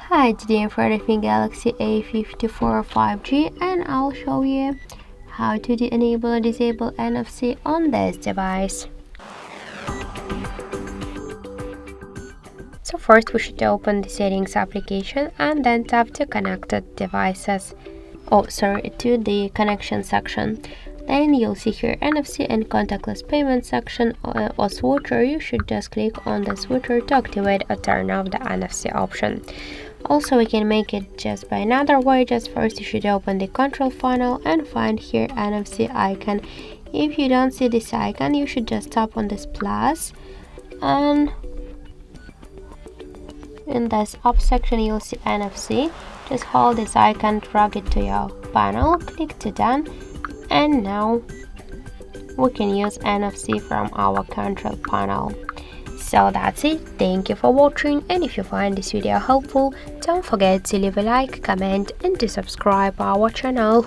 Hi, today I'm Samsung Galaxy A54 5G and I'll show you how to enable or disable NFC on this device. So first we should open the settings application and then tap to connected devices. To the connection section. Then you'll see here NFC and contactless payment section or switcher. You should just click on the switcher to activate or turn off the NFC option. Also, we can make it just by another way. Just first you should open the control panel and find here NFC icon. If you don't see this icon, you should just tap on this plus, and in this up section you'll see NFC. Just hold this icon, drag it to your panel, click to done, and now we can use NFC from our control panel. So that's it. Thank you for watching, and if you find this video helpful, don't forget to leave a like, comment and to subscribe our channel.